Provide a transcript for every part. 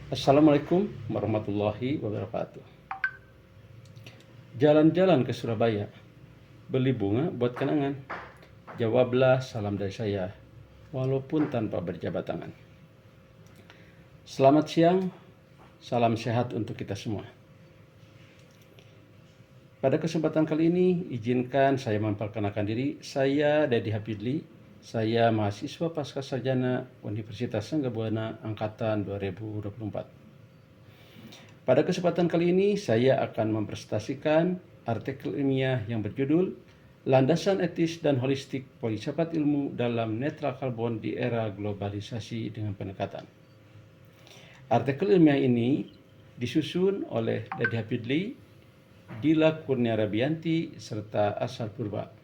Assalamualaikum warahmatullahi wabarakatuh. Jalan-jalan ke Surabaya, beli bunga buat kenangan. Jawablah salam dari saya, walaupun tanpa berjabat tangan. Selamat siang, salam sehat untuk kita semua. Pada kesempatan kali ini, izinkan saya memperkenalkan diri. Saya Dedi Hafidli, saya mahasiswa Pascasarjana Universitas Sangga-Buana Angkatan 2024. Pada kesempatan kali ini, saya akan mempresentasikan artikel ilmiah yang berjudul Landasan Etis dan Holistik Filsafat Ilmu dalam Netral Karbon di Era Globalisasi dengan Pendekatan. Artikel ilmiah ini disusun oleh Dedi Hafidli, Dila Kurnia Rabianti, serta Asal Purba.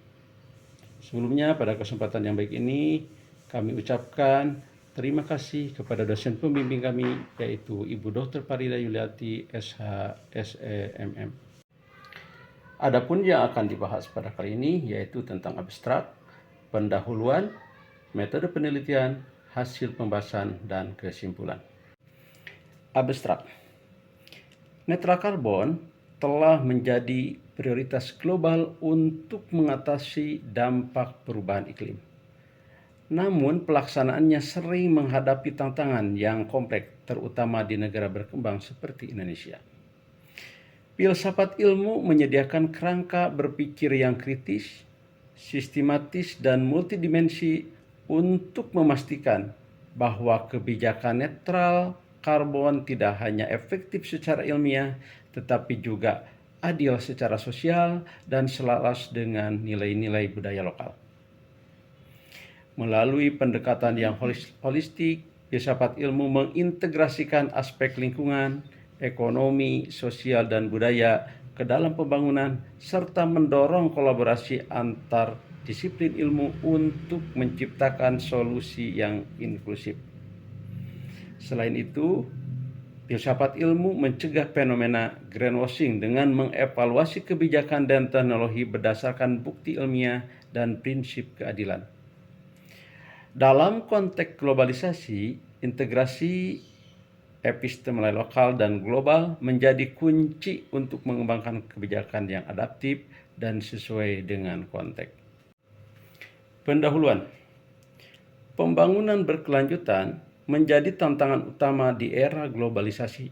Sebelumnya, pada kesempatan yang baik ini, kami ucapkan terima kasih kepada dosen pembimbing kami, yaitu Ibu Dr. Farida Yuliati, SH, SEMM. Adapun yang akan dibahas pada kali ini yaitu tentang abstrak, pendahuluan, metode penelitian, hasil pembahasan, dan kesimpulan. Abstrak. Netral karbon telah menjadi prioritas global untuk mengatasi dampak perubahan iklim. Namun pelaksanaannya sering menghadapi tantangan yang kompleks, terutama di negara berkembang seperti Indonesia. Filsafat ilmu menyediakan kerangka berpikir yang kritis, sistematis, dan multidimensi untuk memastikan bahwa kebijakan netral karbon tidak hanya efektif secara ilmiah, tetapi juga adil secara sosial dan selaras dengan nilai-nilai budaya lokal. Melalui pendekatan yang holistik, filsafat ilmu mengintegrasikan aspek lingkungan, ekonomi, sosial, dan budaya ke dalam pembangunan, serta mendorong kolaborasi antar disiplin ilmu untuk menciptakan solusi yang inklusif. Selain itu, filsafat ilmu mencegah fenomena greenwashing dengan mengevaluasi kebijakan dan teknologi berdasarkan bukti ilmiah dan prinsip keadilan. Dalam konteks globalisasi, integrasi epistemologi lokal dan global menjadi kunci untuk mengembangkan kebijakan yang adaptif dan sesuai dengan konteks. Pendahuluan. Pembangunan berkelanjutan menjadi tantangan utama di era globalisasi,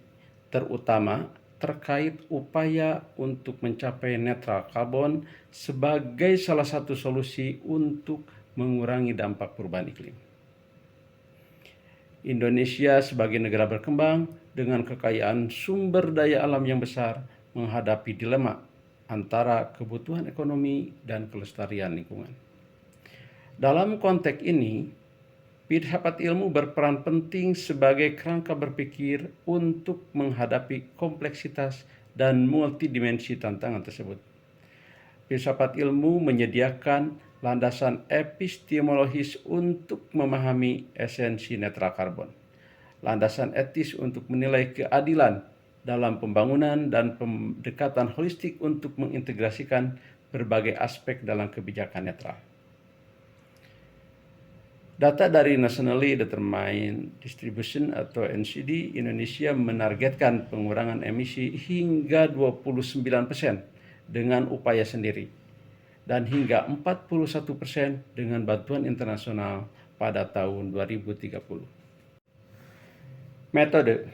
terutama terkait upaya untuk mencapai netral karbon sebagai salah satu solusi untuk mengurangi dampak perubahan iklim. Indonesia sebagai negara berkembang dengan kekayaan sumber daya alam yang besar menghadapi dilema antara kebutuhan ekonomi dan kelestarian lingkungan. Dalam konteks ini, filsafat ilmu berperan penting sebagai kerangka berpikir untuk menghadapi kompleksitas dan multidimensi tantangan tersebut. Filsafat ilmu menyediakan landasan epistemologis untuk memahami esensi netral karbon, landasan etis untuk menilai keadilan dalam pembangunan, dan pendekatan holistik untuk mengintegrasikan berbagai aspek dalam kebijakan netral. Data dari Nationally Determined Distribution atau NCD Indonesia menargetkan pengurangan emisi hingga 29% dengan upaya sendiri, dan hingga 41% dengan bantuan internasional pada tahun 2030. Metode.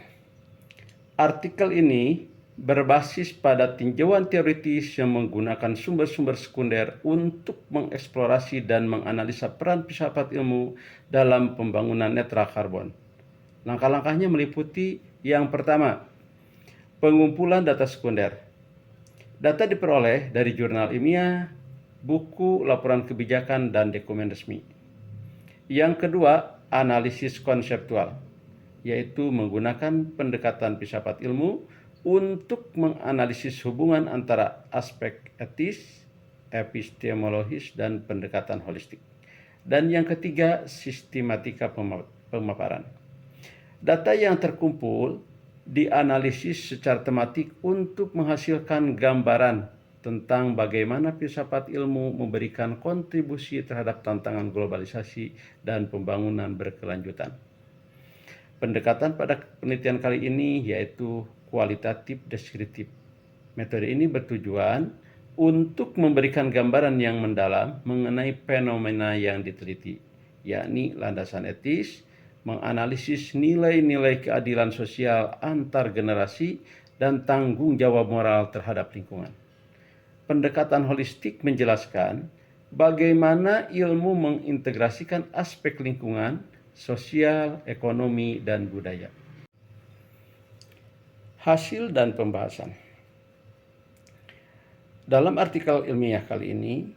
Artikel ini berbasis pada tinjauan teoritis yang menggunakan sumber-sumber sekunder untuk mengeksplorasi dan menganalisa peran filsafat ilmu dalam pembangunan netral karbon. Langkah-langkahnya meliputi yang pertama, pengumpulan data sekunder. Data diperoleh dari jurnal ilmiah, buku, laporan kebijakan, dan dokumen resmi. Yang kedua, analisis konseptual, yaitu menggunakan pendekatan filsafat ilmu untuk menganalisis hubungan antara aspek etis, epistemologis, dan pendekatan holistik. Dan yang ketiga, sistematika pemaparan. Data yang terkumpul dianalisis secara tematik untuk menghasilkan gambaran tentang bagaimana filsafat ilmu memberikan kontribusi terhadap tantangan globalisasi dan pembangunan berkelanjutan. Pendekatan pada penelitian kali ini yaitu kualitatif deskriptif. Metode ini bertujuan untuk memberikan gambaran yang mendalam mengenai fenomena yang diteliti, yakni landasan etis, menganalisis nilai-nilai keadilan sosial antar generasi, dan tanggung jawab moral terhadap lingkungan. Pendekatan holistik menjelaskan bagaimana ilmu mengintegrasikan aspek lingkungan, sosial, ekonomi, dan budaya. Hasil dan pembahasan. Dalam artikel ilmiah kali ini,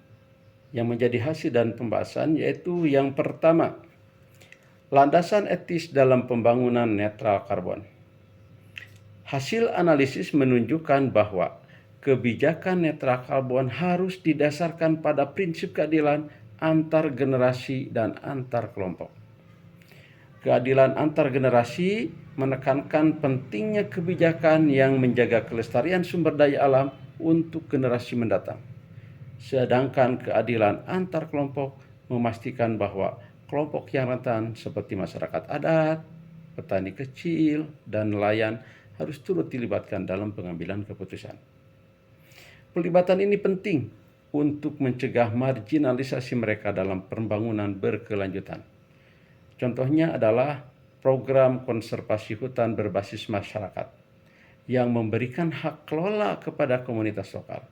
yang menjadi hasil dan pembahasan yaitu yang pertama, landasan etis dalam pembangunan netral karbon. Hasil analisis menunjukkan bahwa kebijakan netral karbon harus didasarkan pada prinsip keadilan antar generasi dan antar kelompok. Keadilan antar generasi menekankan pentingnya kebijakan yang menjaga kelestarian sumber daya alam untuk generasi mendatang. Sedangkan keadilan antar kelompok memastikan bahwa kelompok yang rentan seperti masyarakat adat, petani kecil, dan nelayan harus turut dilibatkan dalam pengambilan keputusan. Pelibatan ini penting untuk mencegah marginalisasi mereka dalam pembangunan berkelanjutan. Contohnya adalah program konservasi hutan berbasis masyarakat yang memberikan hak kelola kepada komunitas lokal,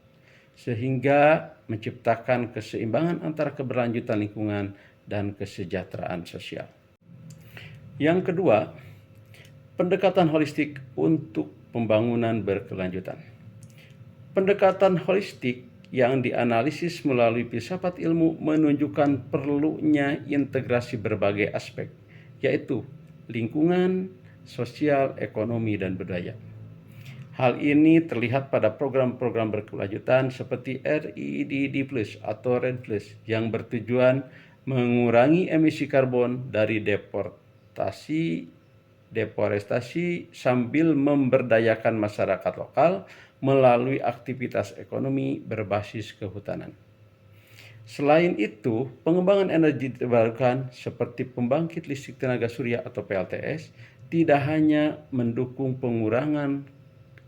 sehingga menciptakan keseimbangan antara keberlanjutan lingkungan dan kesejahteraan sosial. Yang kedua, pendekatan holistik untuk pembangunan berkelanjutan. Pendekatan holistik yang dianalisis melalui filsafat ilmu menunjukkan perlunya integrasi berbagai aspek, yaitu lingkungan, sosial, ekonomi, dan budaya. Hal ini terlihat pada program-program berkelanjutan seperti REDD+ atau RED+ yang bertujuan mengurangi emisi karbon dari deforestasi sambil memberdayakan masyarakat lokal melalui aktivitas ekonomi berbasis kehutanan. Selain itu, pengembangan energi terbarukan seperti pembangkit listrik tenaga surya atau PLTS tidak hanya mendukung pengurangan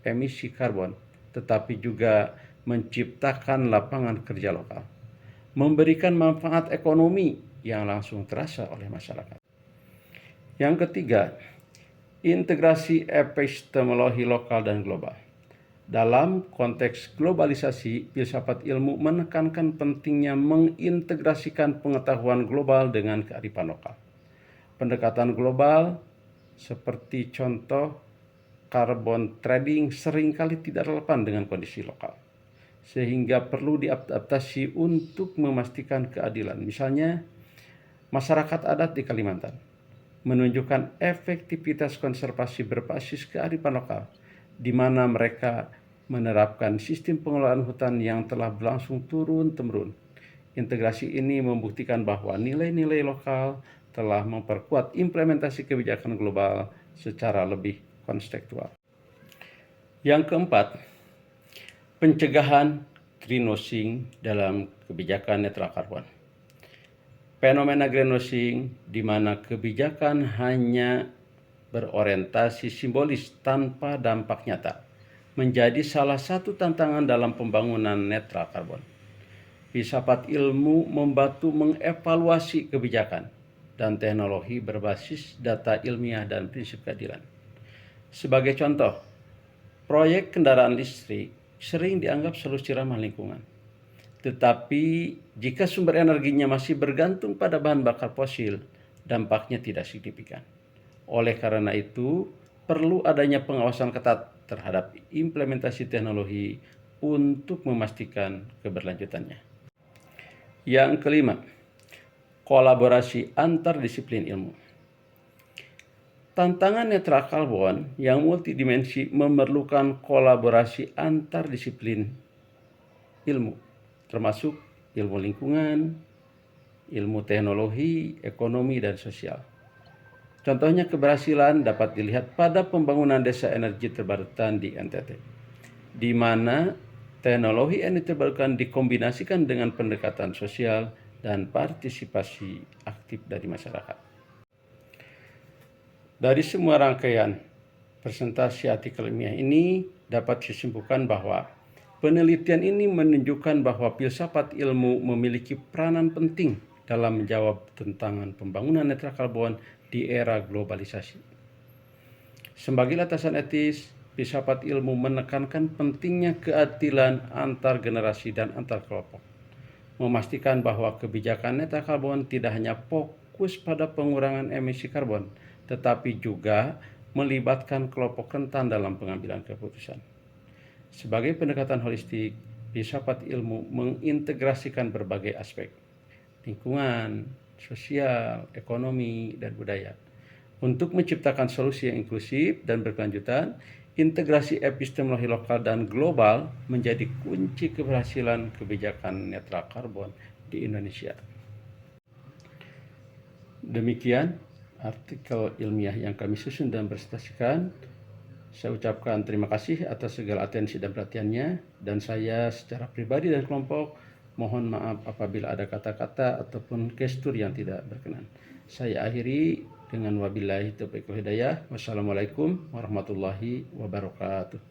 emisi karbon, tetapi juga menciptakan lapangan kerja lokal, memberikan manfaat ekonomi yang langsung terasa oleh masyarakat. Yang ketiga, integrasi epistemologi lokal dan global. Dalam konteks globalisasi, filsafat ilmu menekankan pentingnya mengintegrasikan pengetahuan global dengan kearifan lokal. Pendekatan global seperti contoh carbon trading seringkali tidak relevan dengan kondisi lokal, sehingga perlu diadaptasi untuk memastikan keadilan. Misalnya, masyarakat adat di Kalimantan menunjukkan efektivitas konservasi berbasis kearifan lokal, di mana mereka menerapkan sistem pengelolaan hutan yang telah berlangsung turun-temurun. Integrasi ini membuktikan bahwa nilai-nilai lokal telah memperkuat implementasi kebijakan global secara lebih kontekstual. Yang keempat, pencegahan greenwashing dalam kebijakan netral karbon. Fenomena greenwashing di mana kebijakan hanya berorientasi simbolis tanpa dampak nyata menjadi salah satu tantangan dalam pembangunan netral karbon. Filsafat ilmu membantu mengevaluasi kebijakan dan teknologi berbasis data ilmiah dan prinsip keadilan. Sebagai contoh, proyek kendaraan listrik sering dianggap solusi ramah lingkungan. Tetapi jika sumber energinya masih bergantung pada bahan bakar fosil, dampaknya tidak signifikan. Oleh karena itu, perlu adanya pengawasan ketat terhadap implementasi teknologi untuk memastikan keberlanjutannya. Yang kelima, kolaborasi antar disiplin ilmu. Tantangan netral karbon yang multidimensi memerlukan kolaborasi antar disiplin ilmu, termasuk ilmu lingkungan, ilmu teknologi, ekonomi, dan sosial. Contohnya keberhasilan dapat dilihat pada pembangunan desa energi terbarukan di NTT, di mana teknologi energi terbarukan dikombinasikan dengan pendekatan sosial dan partisipasi aktif dari masyarakat. Dari semua rangkaian presentasi artikel ilmiah ini dapat disimpulkan bahwa penelitian ini menunjukkan bahwa filsafat ilmu memiliki peranan penting dalam menjawab tantangan pembangunan netral karbon di era globalisasi. Sebagai landasan etis, filsafat ilmu menekankan pentingnya keadilan antar generasi dan antar kelompok, memastikan bahwa kebijakan netral karbon tidak hanya fokus pada pengurangan emisi karbon, tetapi juga melibatkan kelompok rentan dalam pengambilan keputusan. Sebagai pendekatan holistik, filsafat ilmu mengintegrasikan berbagai aspek lingkungan, sosial, ekonomi, dan budaya untuk menciptakan solusi yang inklusif dan berkelanjutan. Integrasi epistemologi lokal dan global menjadi kunci keberhasilan kebijakan netral karbon di Indonesia. Demikian artikel ilmiah yang kami susun dan presentasikan. Saya ucapkan terima kasih atas segala atensi dan perhatiannya, dan saya secara pribadi dan kelompok mohon maaf apabila ada kata-kata ataupun gestur yang tidak berkenan. Saya akhiri dengan wabillahi taufiq wal hidayah. Wassalamualaikum warahmatullahi wabarakatuh.